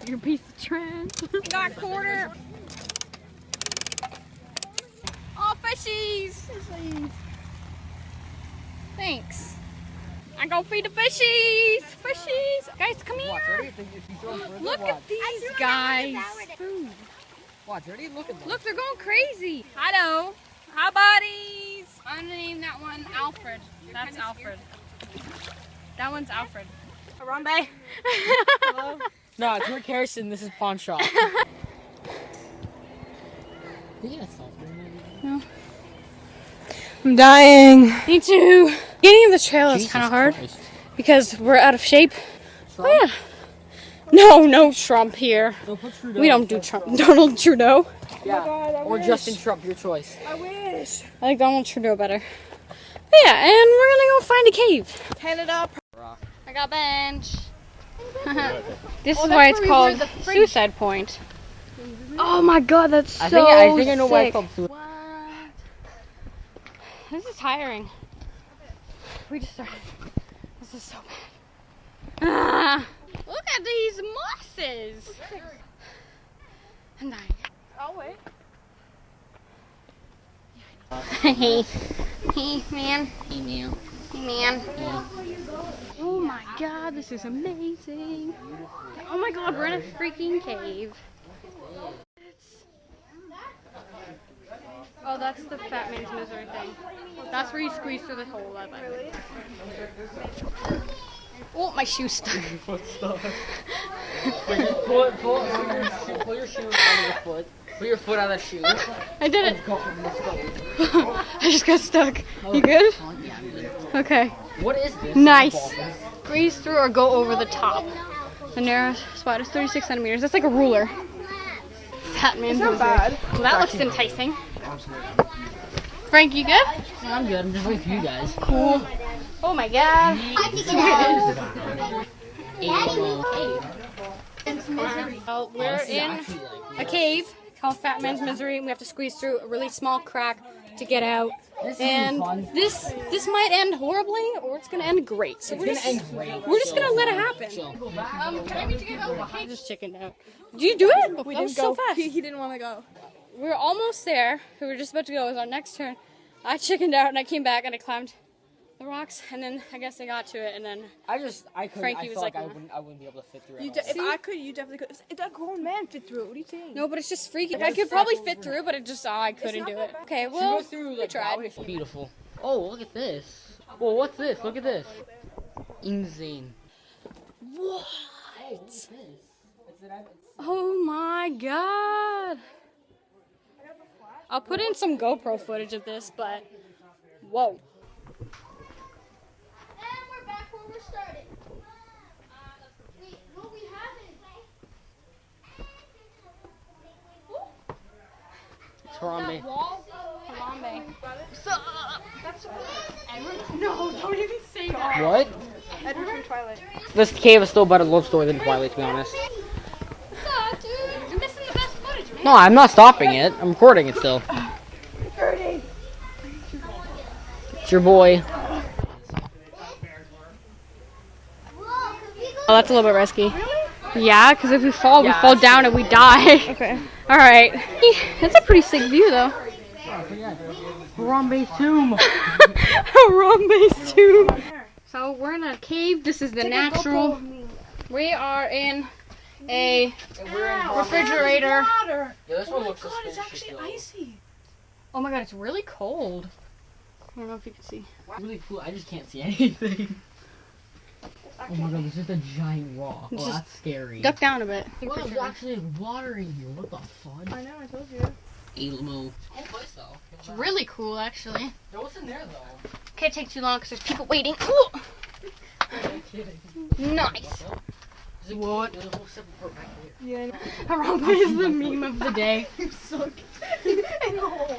You piece of trash. Got a quarter. Oh, fishies. Thanks. I go feed the fishies. Fishies. Guys, come here. Look at these guys. Food. Watch, ready? Look at them. Look, they're going crazy. Hello. Hi, buddies. I'm gonna name that one Alfred. That's Alfred. That one's Alfred. Harambe. Hello. No, it's Rick Harrison. This is Pawn Shop. No. I'm dying. Me too. Getting the trail is kind of hard because we're out of shape. Trump? Oh yeah. No Trump here. No, put Trudeau. We don't do Trump. Donald Trudeau. Yeah. Oh my God, or Justin Trump, your choice. I wish. I like Donald Trudeau better. But yeah, and we're gonna go find a cave. Canada. I got bench. This is why it's called Suicide Point. Oh my God, that's so I think I know why it's called suicide. What? This is tiring. We just started. This is so bad. Look at these mosses. I'm dying. I'll wait. Hey, man. Hey, man. Oh my God, this is amazing. Oh my God, we're in a freaking cave. Oh, that's the Fat Man's Misery thing. That's where you squeeze through the hole, I think. Oh, my shoe's stuck. Pull your shoe out of your foot. Put your foot out of the shoe. I did it. I just got stuck. You good? Yeah, I'm good. Okay. What is this? Nice. Squeeze through or go over the top. The narrowest spot is 36 centimeters. That's like a ruler. Fat Man's Misery. bad. Well, that looks enticing. Frank, you good? I'm good. I'm just waiting for you guys. Cool. Oh my God. Well, we're in a cave called Fat Man's Misery, and we have to squeeze through a really small crack to get out. And this might end horribly, or it's gonna end great. So we're just gonna let it happen. Can I meet you guys out? I just chickened out. Did you do it? We that was didn't go. so fast. He didn't want to go. We were almost there. We were just about to go. It was our next turn. I chickened out and I came back and I climbed the rocks, and then I guess I got to it, and then I couldn't. Frankie I was felt like like, I wouldn't be able to fit through it. If I could, you definitely could. A grown man fit through it. What do you think? no, but it's just freaky. I could probably fit through, but it just I couldn't do it. Okay, well, we tried. Beautiful. Oh, look at this. Whoa, what's this? Look at this. Insane. What? Oh my God! I'll put in some GoPro footage of this, but whoa. Harambe. Harambe. Edward? No, don't even say that. What? Edward from Twilight. This cave is still a better love story than Twilight, to be honest. What's up, dude? You're missing the best footage, man. No, I'm not stopping it. I'm recording it still. It's your boy. Oh, that's a little bit risky. Yeah, because if we fall, we fall down and we die. Okay. All right. That's a pretty sick view, though. Harambe's tomb. Harambe's tomb. So we're in a cave. This is the natural. We are in a refrigerator. Yeah, this one looks Icy. Oh my God, it's really cold. I don't know if you can see. really cool. I just can't see anything. Oh my God, there's just a giant rock. Oh, that's scary. Duck down a bit. Well, there's actually water in here. What the fun? I know, I told you. Elmo. Cool place though. It's really cool, actually. Yo, what's in there though? Can't take too long because there's people waiting. Ooh. Nice. What? There's a whole separate part back here. Yeah. Harambe is the meme of the day. You suck. In the hole.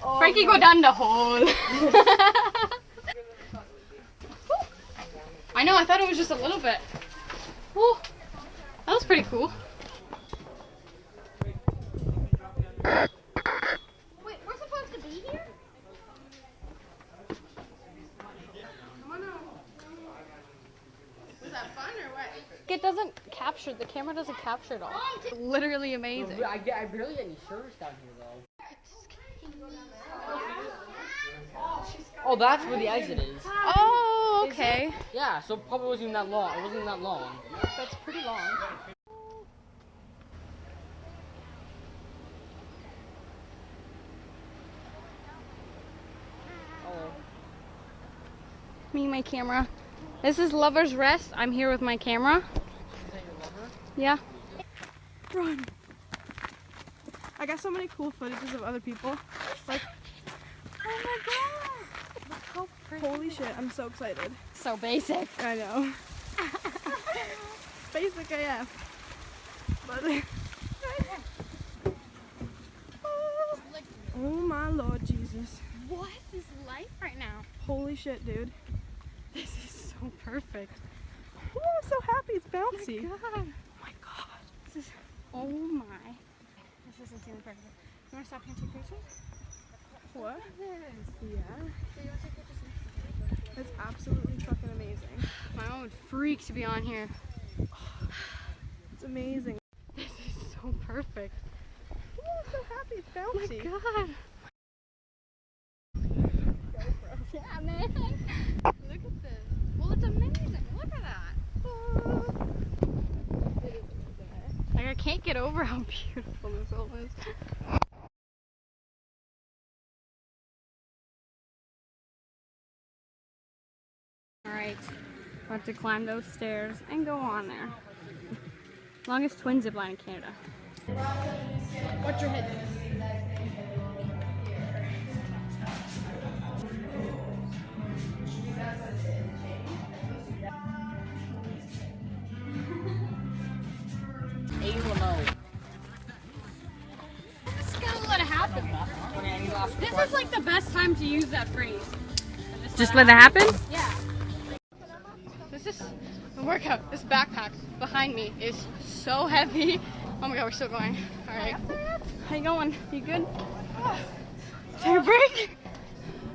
Oh, Frankie, go down the hole. I know, I thought it was just a little bit. Woo. That was pretty cool. Wait, we're supposed to be here? Come on out. What's that? It doesn't capture, the camera doesn't capture it all. Literally amazing. I barely get any service down here though. Oh, that's where the exit is. Oh, okay. Yeah, so it probably wasn't even that long. It wasn't that long. That's pretty long. Oh. Me and my camera. This is Lover's Rest. I'm here with my camera. Is that your lover? Yeah. Run. I got so many cool footages of other people. Like, oh my god! Look how pretty. Holy shit, I'm so excited. So basic. I know. Basic AF. But oh my Lord Jesus. What is life right now? Holy shit, dude. This is so perfect. Oh, I'm so happy it's bouncy. Oh my god. Oh my god. This is, oh my. This is insanely perfect. You want to stop here and take pictures? What? This. Yeah. So you want to take pictures? It's absolutely fucking amazing. My mom would freak to be on here. It's amazing. This is so perfect. Oh, I'm so happy it's Oh my bouncy. god. Yeah, man. Look at this. Well, it's amazing. Look at that. Like, I can't get over how beautiful this all is. Alright, we'll have to climb those stairs and go on there. Longest twin zip line in Canada. What's your head? Just gotta let it happen. This is like the best time to use that phrase. Just let it happen? Yeah. This is the workout. This backpack behind me is so heavy. Oh my god, we're still going. Alright. How you going? You good? Take a break?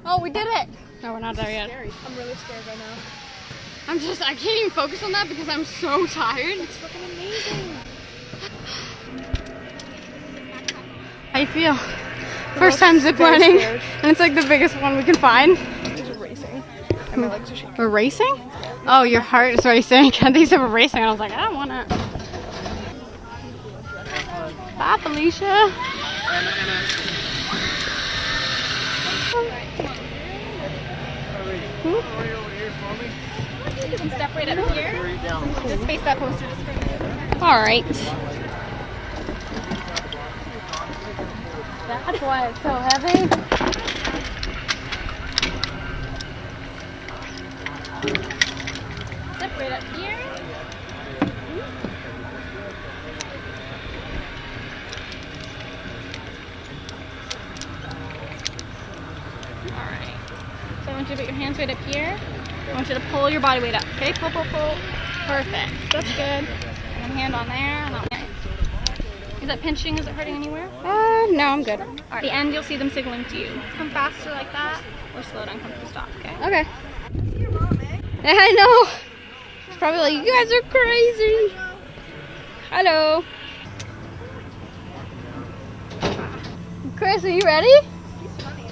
Oh, we did it! No, we're not there yet. Scary. I'm really scared right now. I can't even focus on that because I'm so tired. It's fucking amazing. How you feel? First time zip lining, and it's like the biggest one we can find. It's racing. And my legs are shaking. We're racing? Oh, your heart is racing. I think you said we're racing, and I was like, I don't want to. Bye, Felicia. You can step right up here. Just face that poster just for me. Alright. That's why it's so heavy. Step right up here. Alright. So I want you to put your hands right up here. I want you to pull your body weight up. Okay? Pull, pull, pull. Perfect. That's good. And hand on there. And on there. Is that pinching? Is it hurting anywhere? No, I'm good. At the end, you'll see them signaling to you. Come faster like that, or slow down, come to a stop, okay? Okay. Your mom, eh? Yeah, I know. She's probably like, you guys are crazy. Hello. Chris, are you ready? He's funny.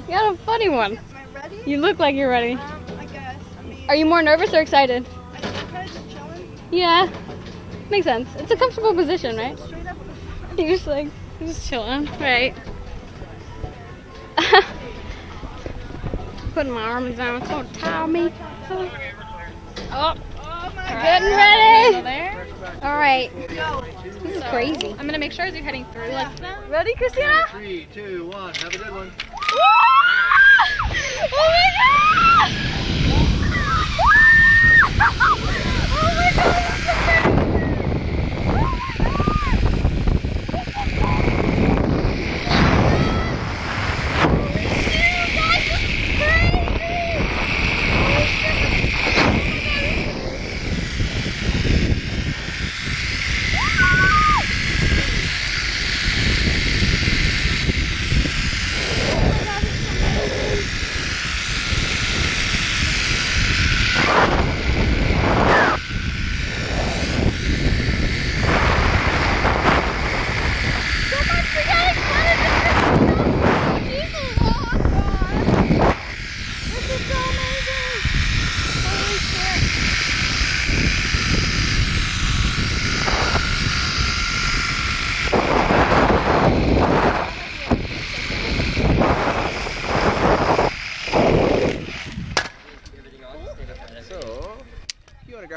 You got a funny one. Am I ready? You look like you're ready. I guess. I mean, Are you more nervous or excited? I'm kind of just chilling. Yeah. Makes sense. It's a comfortable position, right? Straight up. You're just like, you're just chilling, right? Putting my arms down, it's gonna towel me. Oh, getting ready. All right. This is crazy. I'm gonna make sure as you're heading through, like, ready, Christina? 3, 2, 1. Have a good one. Oh my god! Oh my god!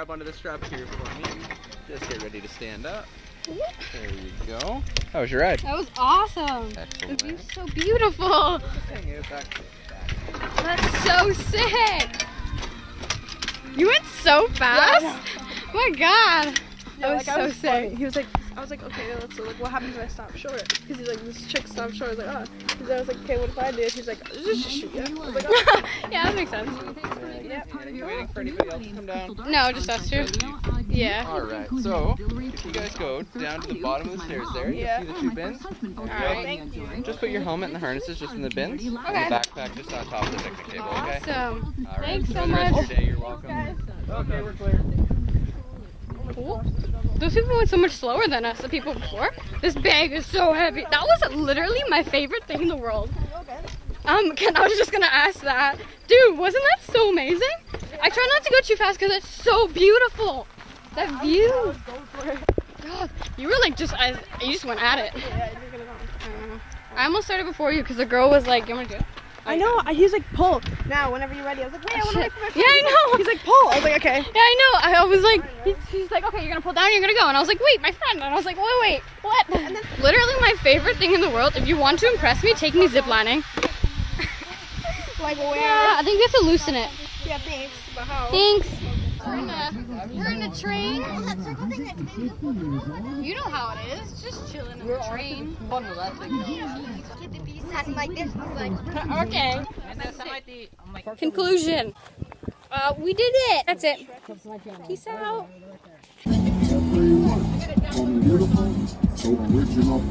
grab onto the strap here for me. Just get ready to stand up. There you go. How was your ride? That was awesome. Excellent. The view's so beautiful. Hang it back to the back. That's so sick. You went so fast. Yeah, Oh my god. Yeah, That was I so was sick. funny. He was like, I was like, okay, let's like, what happens if I stop short? Because he's like, this chick stopped short. I was like, oh. I was like, okay, what if I did? He's like, just shoot you. I was like, oh. Yeah, that makes sense. Are you waiting for anybody else to come down? No, just us two. Yeah. Alright, so if you guys go down to the bottom of the stairs there, you'll see the 2 bins. Alright. Thank you. Just put your helmet and the harnesses just in the bins. And the backpack just on top of the picnic table, okay? Awesome. Alright, Thanks so enjoy the rest much. of your day, you're welcome. Okay, we're clear. Cool. Those people went so much slower than us, the people before. This bag is so heavy. That was literally my favorite thing in the world. I was just gonna ask that. Dude, wasn't that so amazing? I try not to go too fast because it's so beautiful. That view. God, you were like you just went at it. I almost started before you because the girl was like, you want to do it? I know. He was like, pull. Now, whenever you're ready. I was like, wait, I want to wait for my friend. Yeah, I know. He's like, pull. I was like, okay. Yeah, I know. I was like, he's like, okay, you're gonna pull down, you're gonna go. And I was like, wait, my friend. And I was like, wait, what? And then, literally my favorite thing in the world, if you want to impress me, take me ziplining. Like, where? Yeah, I think you have to loosen it. Yeah, thanks. But how? Thanks. We're in a train. You know how it is. Just chilling in the train. Like this. Okay. Conclusion. We did it. That's it. Peace out. So beautiful, so original.